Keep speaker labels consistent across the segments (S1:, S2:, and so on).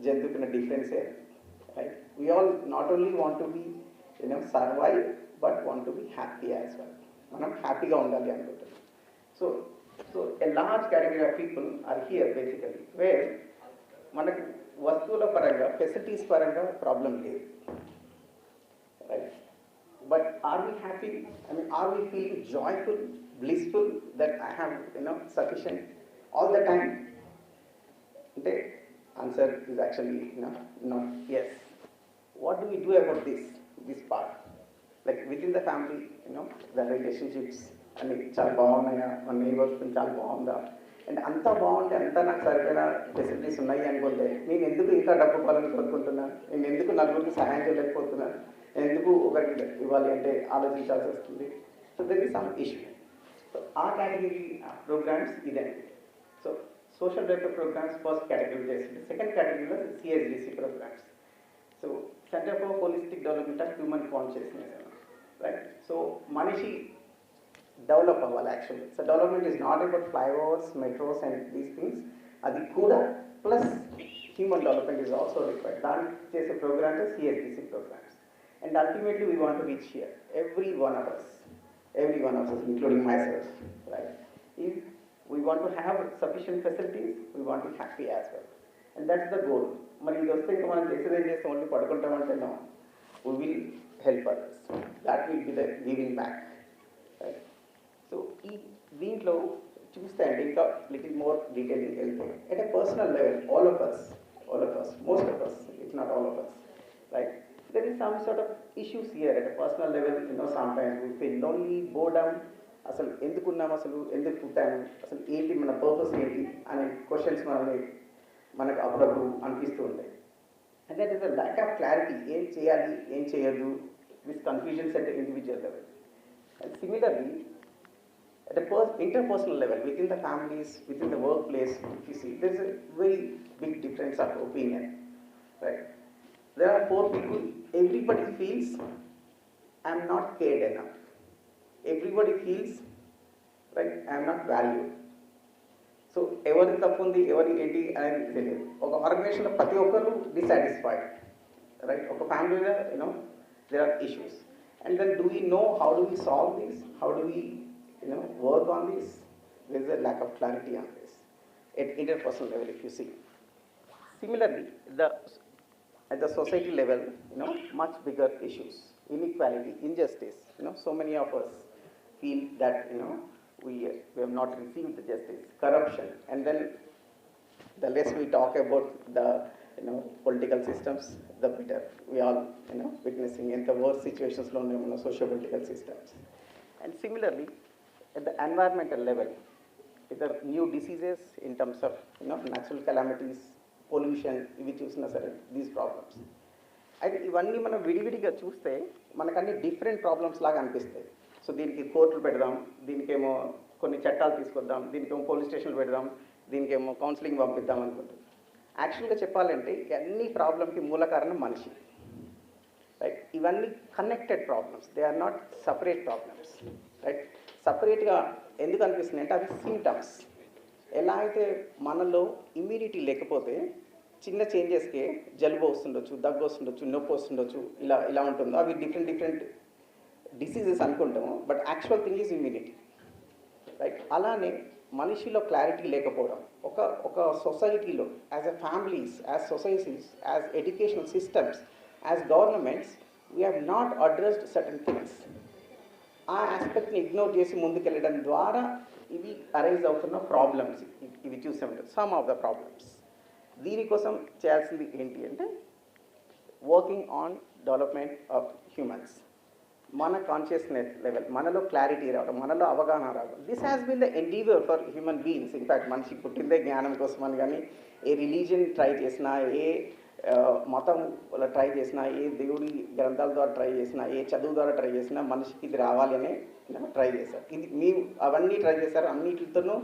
S1: జంతువుకున్న difference right. We all not only want to be survive but want to be happy as well. మనం హ్యాపీగా ఉండాలి అనుకుంటున్నాం. So a large category of people are here basically where మనకు వస్తువుల పరంగా facilities పరంగా problem లేదు, right. But are we happy? I mean, are we feeling joyful, blissful that I have sufficient all the time? The answer is actually no. Yes. What do we do about this part? Like within the family, the relationships, and చాలా బాగున్నాయా, మన neighbors చాలా బాగుందా, and అంతా బాగుంటే అంతా నాకు సరిపడిన facilities ఉన్నాయి అనుకుంటే నేను ఎందుకు ఇంకా డబ్బు పాలని కోరుకుంటున్నాను, నేను ఎందుకు నలుగురికి సహాయం చేయలేకపోతున్నాను, నేను ఎందుకు ఒకరికి ఇవ్వాలి అంటే ఆలోచించాల్సి వస్తుంది. So there is some issue. So ఆ కేటగిరీ ప్రోగ్రామ్స్ ఇదండి. So social welfare programmes first category చేసింది. సెకండ్ కేటగిరీలో CHDHC programmes. So centre for holistic development of human consciousness, right. So మనిషి డెవలప్ అవ్వాలి actually. So development is not about flyovers, metros and these things, అది కూడా plus human development is also required. దానికి చేసే programmes CHDHC programmes. And ultimately we want to reach here, every one of us, including myself, right. If we want to have sufficient facilities, we want to be happy as well, and that's the goal. Mari idoste inka manam chesedi chese only padukuntamante no, we will help others. That will be the giving back, right. So ee deentlo chuste andi inka little more detailing help at a personal level, all of us, most of us, if not all of us, right. There is some sort of issues here at a personal level. Sometimes we feel lonely, boredom. అసలు ఎందుకున్నాము, అసలు ఎందుకు పుట్టాము, అసలు ఏంటి మన purpose ఏంటి అనే questions మనకు అప్పుడప్పుడు అనిపిస్తూ ఉంటాయి. And that is the lack of clarity. ఏం చేయాలి, ఏం చేయొద్దు, this confusions at the individual level. And similarly at a interpersonal level, within the families, within the workplace, if you see, there is a very big difference of opinion, right. There are 4 people, everybody feels I am not cared enough, everybody feels right I am not valued. So ఎవరి తప్పు ఉంది, ఎవరి ఏంటి అనేది తెలియదు. ఒక ఆర్గనైజేషన్లో ప్రతి ఒక్కరు డిసాటిస్ఫైడ్, రైట్. ఒక ఫ్యామిలీలో there are issues, and then do we know how do we solve this, how do we work on this? There is a lack of clarity on this at interpersonal level, if you see. Similarly, at the society level, much bigger issues, inequality, injustice. So many of us feel that we have not received the justice, corruption, and then the less we talk about the political systems, the better. We are witnessing in the worst situations socio-political systems. And similarly, at the environmental level, there are new diseases in terms of natural calamities, pollution, ఇవి చూసినా సరే these problems. అయితే ఇవన్నీ మనం విడివిడిగా చూస్తే మనకన్నీ different problems లాగా అనిపిస్తాయి. సో దీనికి కోర్టులు పెడదాం, దీనికేమో కొన్ని చట్టాలు తీసుకొద్దాం, దీనికేమో పోలీస్ స్టేషన్లు పెడదాం, దీనికేమో కౌన్సిలింగ్ పంపిద్దాం అనుకుంటాం. యాక్చువల్గా చెప్పాలంటే అన్ని ప్రాబ్లమ్కి మూల కారణం మనిషి, రైట్. ఇవన్నీ connected problems, they are not separate problems, right. సపరేట్గా ఎందుకు అనిపిస్తుంది అంటే అవి సిమ్టమ్స్. ఎలా అయితే మనలో ఇమ్యూనిటీ లేకపోతే చిన్న చేంజెస్కే జలుబు వస్తుండొచ్చు, దగ్గు వస్తుండొచ్చు, నొప్పి వస్తుండొచ్చు, ఇలా ఉంటుందో అవి డిఫరెంట్ డిసీజెస్ అనుకుంటాము, but actual thing is immunity, right. అలానే మనిషిలో క్లారిటీ లేకపోవడం, ఒక సొసైటీలో as a families, as societies, as educational systems, as governments, we have not addressed certain things. ఆ ఆస్పెక్ట్ని ఇగ్నోర్ చేసి ముందుకెళ్ళడం ద్వారా ఇవి అరైజ్ అవుతున్న ప్రాబ్లమ్స్ ఇవి చూసే ఉంటారు, సమ్ ఆఫ్ ద ప్రాబ్లమ్స్. దీనికోసం చేయాల్సింది ఏంటి అంటే working on development of humans. మన కాన్షియస్నెస్ లెవెల్, మనలో క్లారిటీ రావడం, మనలో అవగాహన రావడం. This has been the endeavour for human beings. In fact మనిషి పుట్టిందే జ్ఞానం కోసం అని, కానీ ఏ రిలీజియన్ ట్రై చేసినా, ఏ మతం ట్రై చేసినా, ఏ దేవుడి గ్రంథాల ద్వారా ట్రై చేసినా, ఏ చదువు ద్వారా ట్రై చేసినా మనిషికి ఇది రావాలి అనే ట్రై చేశారు. ఇది మేము అవన్నీ ట్రై చేశారు, అన్నిటితోనూ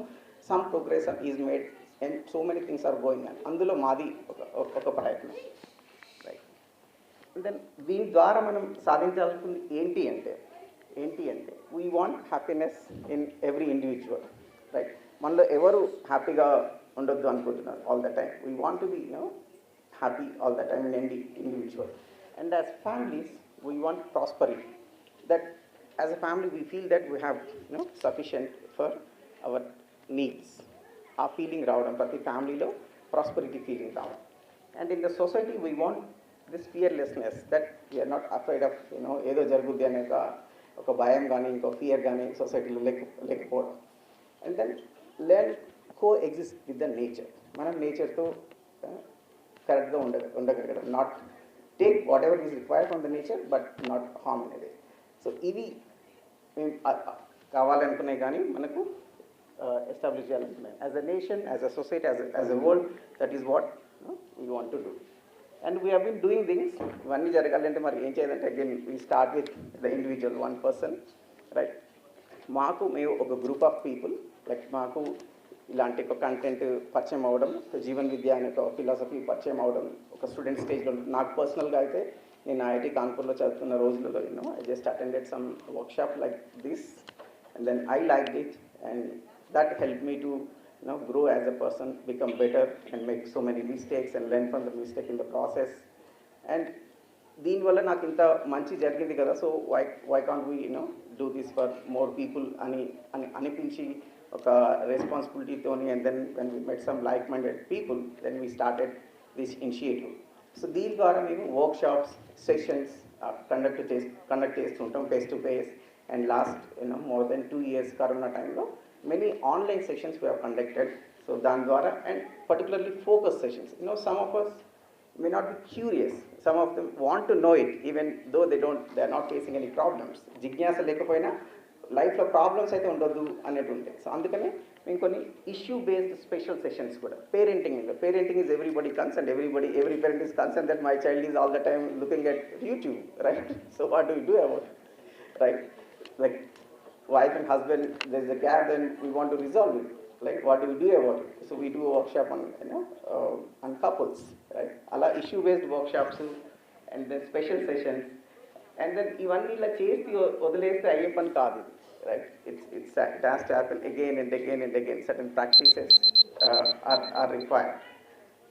S1: some progress is made and so many things are going on. అందులో మాది ఒక ప్రయత్నం, రైట్. దెన్ దీని ద్వారా మనం సాధించాల్సింది ఏంటి అంటే we want happiness in every individual, right. మనలో ఎవరు హ్యాపీగా ఉండొద్దు అనుకుంటున్నారు all the time. We want to be happy all the time in any individual. And as families, we want prosperity. That as a family, we feel that we have sufficient for our needs. ఆ feeling రావడం ప్రతి ఫ్యామిలీలో prosperity feeling రావడం. And in the society we want this fearlessness that we're not afraid of ఏదో జరుగుద్ది అనే ఒక భయం కానీ ఇంకో ఫియర్ కానీ సొసైటీలో లేకపోవడం. And then learn coexist with the nature. మనం నేచర్తో కరెక్ట్గా ఉండగలగడం. Not take whatever is required from the nature but not harm అనేది. సో ఇవి మేము కావాలనుకున్నాయి కానీ మనకు ఎస్టాబ్లిష్ చేయాలనుకున్నాయి. As a nation, as a society, as a world, that is what we want to do. And we have been doing things. ఇవన్నీ జరగాలంటే మరి ఏం చేయాలంటే again we start with the individual one person, right? మేము ఒక group of people, like మాకు ఇలాంటి ఒక కంటెంట్ పరిచయం అవ్వడం, జీవన్ విద్య అనే ఒక ఫిలాసఫీ పరిచయం అవ్వడం ఒక స్టూడెంట్ స్టేజ్లో. నాకు పర్సనల్గా అయితే నేను ఐఐటి కాన్పూర్లో చదువుతున్న రోజులలో I just attended some workshop like this and then I liked it and that helped me to grow as a person, become better and make so many mistakes and learn from the mistake in the process. And దీనివల్ల నాకు ఇంత మంచి జరిగింది కదా, so why can't we do this for more people అని అనిపించి ఒక రెస్పాన్సిబిలిటీతోని. And then when we met some like-minded people, then we started this initiative. So దీని ద్వారా మేము వర్క్షాప్స్, సెషన్స్ కండక్ట్ చేస్తుంటాం face to face. And last more than 2 years corona టైంలో many online sessions we have conducted. So దాని ద్వారా, and particularly focus sessions. Some of us may not be curious. Some of them want to know it even though they are not facing any problems. జిజ్ఞాస లేకపోయినా లైఫ్లో problems అయితే ఉండొద్దు అనేటు ఉంటాయి. So అందుకనే మేము కొన్ని ఇష్యూ బేస్డ్ స్పెషల్ సెషన్స్ కూడా. Parenting is everybody concerned. Every parent is concerned that my child is all the time looking at YouTube, right? So what do we do about it, right? Like wife and husband, there's a gap, then we want to resolve it. Like what do we do about it? So we do a workshop on couples, right? Ala issue based workshops and then special sessions. And then ఇవన్నీ ఇలా చేసి వదిలేస్తే అయ్యే పని కాదు, right? It has to happen again and again and again. Certain practices are required,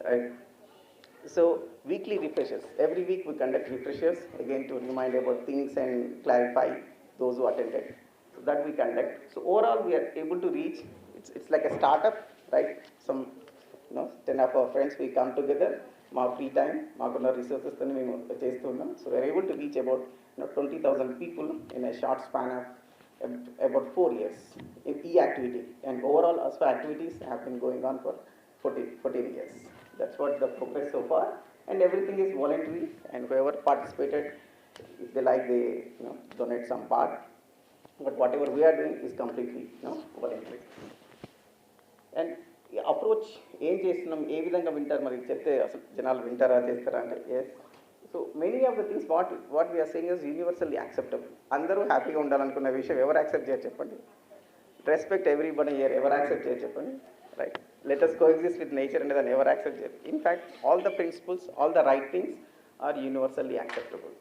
S1: right? So weekly refreshers. Every week we conduct refreshers again to remind about things and clarify those who attended. So that we conduct. So overall we are able to reach, it's like a startup, right? Some 10 of our friends, we come together, మా free time మాకున్న రిసోర్సెస్తో మేము చేస్తున్నాం. So we're able to reach about 20,000 people in a short span of about 4 years in e-activity. And overall ASWA activities have been going on for 14 years. That's what the progress so far. And everything is voluntary, and whoever participated, if they like, they donate some part. But whatever we are doing is completely voluntary. And approach ఏం చేస్తున్నాం, ఏ విధంగా వింటారు, మరి చెప్తే అసలు జనాలు వింటారా చేస్తారా అంటే yes. So many of the things what we're saying is universally acceptable. అందరూ హ్యాపీగా ఉండాలనుకున్న విషయం ఎవరు యాక్సెప్ట్ చేయరు చెప్పండి? రెస్పెక్ట్ ఎవ్రీబడి హియర్ ఎవరు యాక్సెప్ట్ చేయరు చెప్పండి? Right? Let us coexist with nature అంటే దాన్ని ఎవరు యాక్సెప్ట్ చేయరు? In fact all the principles, all the right things are universally acceptable.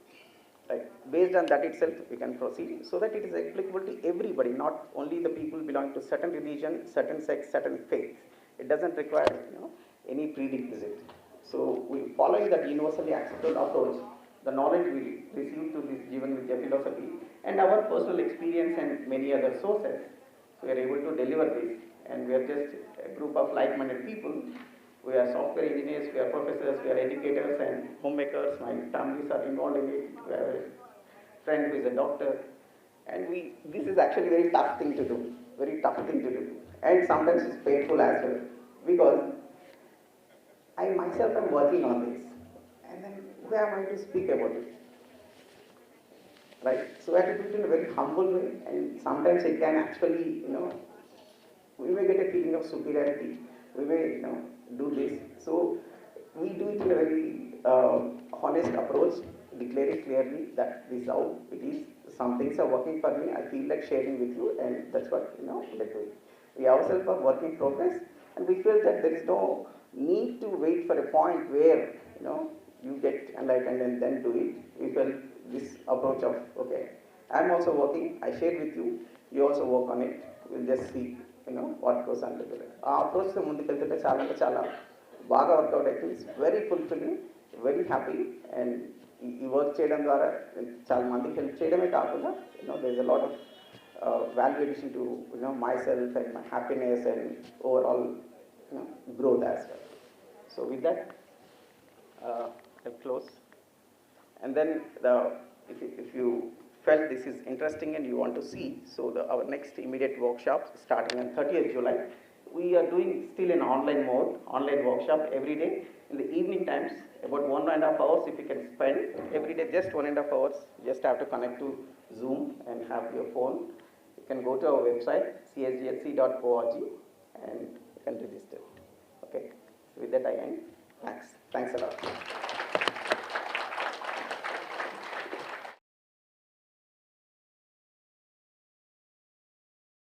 S1: Right? Based on that itself, we can proceed so that it is applicable to everybody, not only the people belonging to certain religion, certain sex, certain faith. It doesn't require any prerequisite. So we following that universally acceptable approach, the knowledge we receive through this Jivan Vidya philosophy and our personal experience and many other sources, we are able to deliver this. And we are just a group of like-minded people. We are software engineers, we are professors, we are educators and homemakers. My families are involved in it. We have a friend who is a doctor. And this is actually a very tough thing to do. And sometimes it's painful as well. Because I myself am working on this. And then who am I to speak about it? Right? So I have to do it in a very humble way. And sometimes it can actually, we may get a feeling of superiority. We may, do this. So we do it in a very honest approach, declaring clearly that this is how it is. Some things are working for me. I feel like sharing with you, and that's what we're doing. We ourselves are work in progress, and we feel that there is no need to wait for a point where you get enlightened and then do it. We felt this approach of okay, I'm also working. I share with you. You also work on it. We'll just see what goes on together. ఆ అప్రోచ్తో ముందుకెళ్తుంటే చాలా అంటే చాలా బాగా work out అవుతుంది. It's very fulfilling, very happy. And ఈ work చేయడం ద్వారా చాలా మందికి హెల్ప్ చేయడమే కాకుండా there is a lot of value addition to myself and my happiness and overall growth as well. So with that, I'll close. And then if you felt this is interesting and you want to see, so our next immediate workshop starting on 30th July, we are doing still in online mode, online workshop every day in the evening times, about 1.5 hours if you can spend every day, just 1.5 hours. Just have to connect to Zoom and have your phone. You can go to our website chdhc.org and you can register. Okay, so with that I end. Thanks a lot.